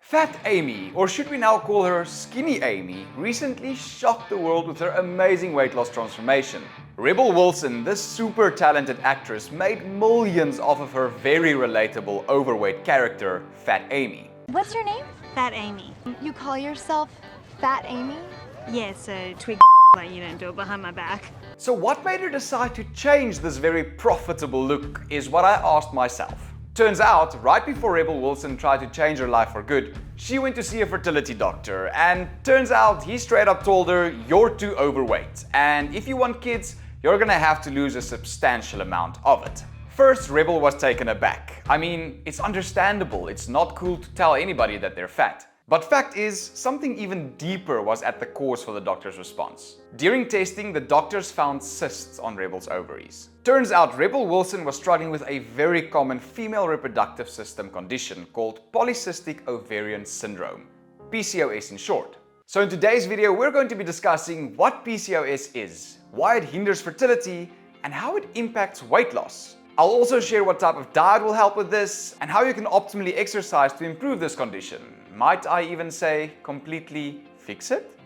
Fat Amy, or should we now call her Skinny Amy, recently shocked the world with her amazing weight loss transformation. Rebel Wilson, this super talented actress, made millions off of her very relatable overweight character, Fat Amy. What's your name? Fat Amy. You call yourself Fat Amy? Yeah, so twig like you don't do it behind my back. So what made her decide to change this very profitable look is what I asked myself. Turns out, right before Rebel Wilson tried to change her life for good, she went to see a fertility doctor, and turns out he straight up told her, "You're too overweight, and if you want kids, you're gonna have to lose a substantial amount of it." First, Rebel was taken aback. I mean, it's understandable, it's not cool to tell anybody that they're fat. But fact is, something even deeper was at the cause for the doctor's response. During testing, the doctors found cysts on Rebel's ovaries. Turns out Rebel Wilson was struggling with a very common female reproductive system condition called polycystic ovarian syndrome, PCOS in short. So in today's video, we're going to be discussing what PCOS is, why it hinders fertility, and how it impacts weight loss. I'll also share what type of diet will help with this, and how you can optimally exercise to improve this condition. Might I even say, completely fix it?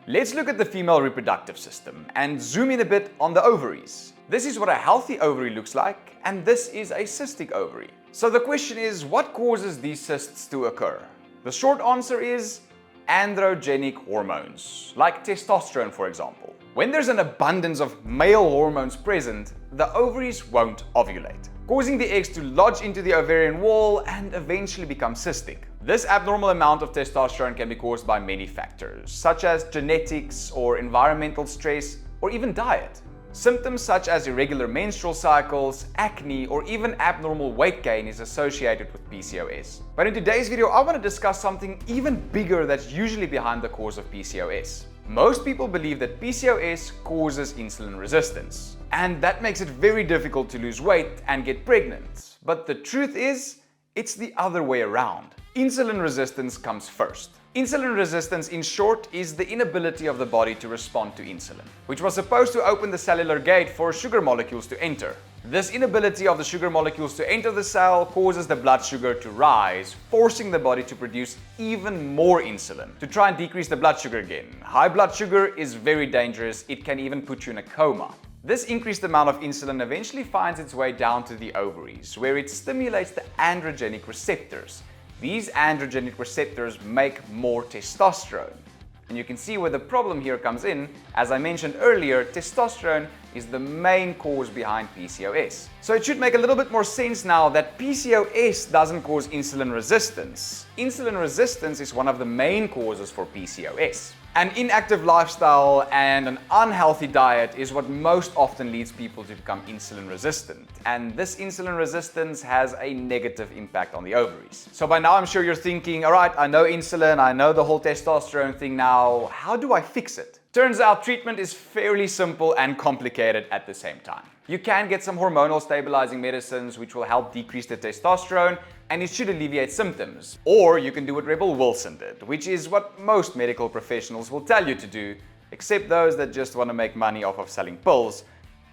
Let's look at the female reproductive system and zoom in a bit on the ovaries. This is what a healthy ovary looks like, and this is a cystic ovary. So the question is, what causes these cysts to occur? The short answer is androgenic hormones, like testosterone for example. When there's an abundance of male hormones present, the ovaries won't ovulate, causing the eggs to lodge into the ovarian wall and eventually become cystic. This abnormal amount of testosterone can be caused by many factors, such as genetics or environmental stress or even diet. Symptoms such as irregular menstrual cycles, acne, or even abnormal weight gain is associated with PCOS. But in today's video, I want to discuss something even bigger that's usually behind the cause of PCOS. Most people believe that PCOS causes insulin resistance, and that makes it very difficult to lose weight and get pregnant. But the truth is, it's the other way around. Insulin resistance comes first. Insulin resistance, in short, is the inability of the body to respond to insulin, which was supposed to open the cellular gate for sugar molecules to enter. This inability of the sugar molecules to enter the cell causes the blood sugar to rise, forcing the body to produce even more insulin to try and decrease the blood sugar again. High blood sugar is very dangerous, it can even put you in a coma. This increased amount of insulin eventually finds its way down to the ovaries, where it stimulates the androgenic receptors. These androgenic receptors make more testosterone. And you can see where the problem here comes in. As I mentioned earlier, testosterone is the main cause behind PCOS. So it should make a little bit more sense now that PCOS doesn't cause insulin resistance. Insulin resistance is one of the main causes for PCOS. An inactive lifestyle and an unhealthy diet is what most often leads people to become insulin resistant. And this insulin resistance has a negative impact on the ovaries. So by now I'm sure you're thinking, all right, I know insulin, I know the whole testosterone thing now, how do I fix it? Turns out treatment is fairly simple and complicated at the same time. You can get some hormonal stabilizing medicines which will help decrease the testosterone, and it should alleviate symptoms. Or you can do what Rebel Wilson did, which is what most medical professionals will tell you to do, except those that just want to make money off of selling pills.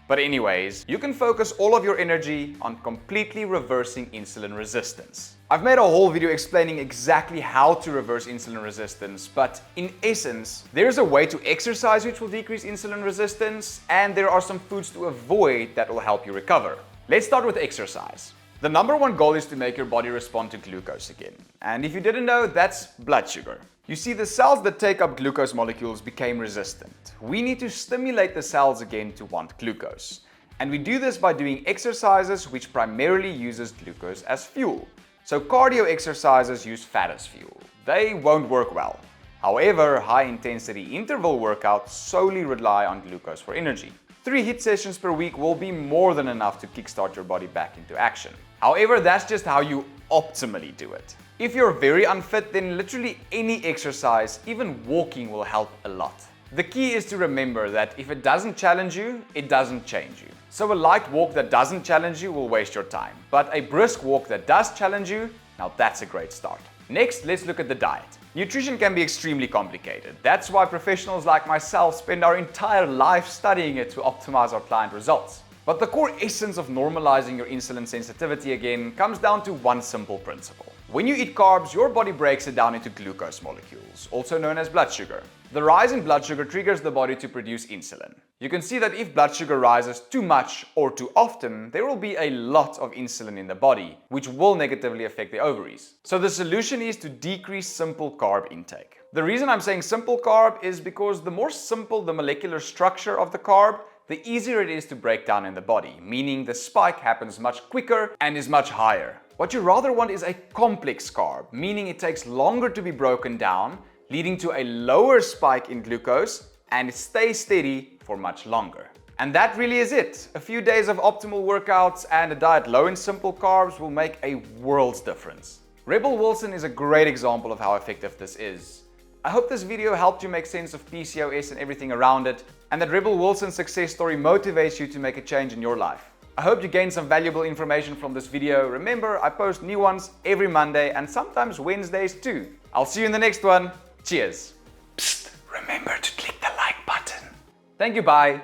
But anyways, you can focus all of your energy on completely reversing insulin resistance. I've made a whole video explaining exactly how to reverse insulin resistance, but in essence, there's a way to exercise which will decrease insulin resistance, and there are some foods to avoid that will help you recover. Let's start with exercise. The number one goal is to make your body respond to glucose again. And if you didn't know, that's blood sugar. You see, the cells that take up glucose molecules became resistant. We need to stimulate the cells again to want glucose. And we do this by doing exercises which primarily uses glucose as fuel. So cardio exercises use fat as fuel. They won't work well. However, high-intensity interval workouts solely rely on glucose for energy. 3 HIIT sessions per week will be more than enough to kickstart your body back into action. However, that's just how you optimally do it. If you're very unfit, then literally any exercise, even walking, will help a lot. The key is to remember that if it doesn't challenge you, it doesn't change you. So a light walk that doesn't challenge you will waste your time. But a brisk walk that does challenge you, now that's a great start. Next, let's look at the diet. Nutrition can be extremely complicated. That's why professionals like myself spend our entire life studying it to optimize our client results. But the core essence of normalizing your insulin sensitivity again comes down to one simple principle. When you eat carbs, your body breaks it down into glucose molecules, also known as blood sugar. The rise in blood sugar triggers the body to produce insulin. You can see that if blood sugar rises too much or too often, there will be a lot of insulin in the body, which will negatively affect the ovaries. So the solution is to decrease simple carb intake. The reason I'm saying simple carb is because the more simple the molecular structure of the carb, the easier it is to break down in the body, meaning the spike happens much quicker and is much higher. What you rather want is a complex carb, meaning it takes longer to be broken down, leading to a lower spike in glucose, and it stays steady for much longer. And that really is it. A few days of optimal workouts and a diet low in simple carbs will make a world's difference. Rebel Wilson is a great example of how effective this is. I hope this video helped you make sense of PCOS and everything around it, and that Rebel Wilson's success story motivates you to make a change in your life. I hope you gained some valuable information from this video. Remember, I post new ones every Monday and sometimes Wednesdays too. I'll see you in the next one. Cheers. Psst, remember to click the like button. Thank you, bye.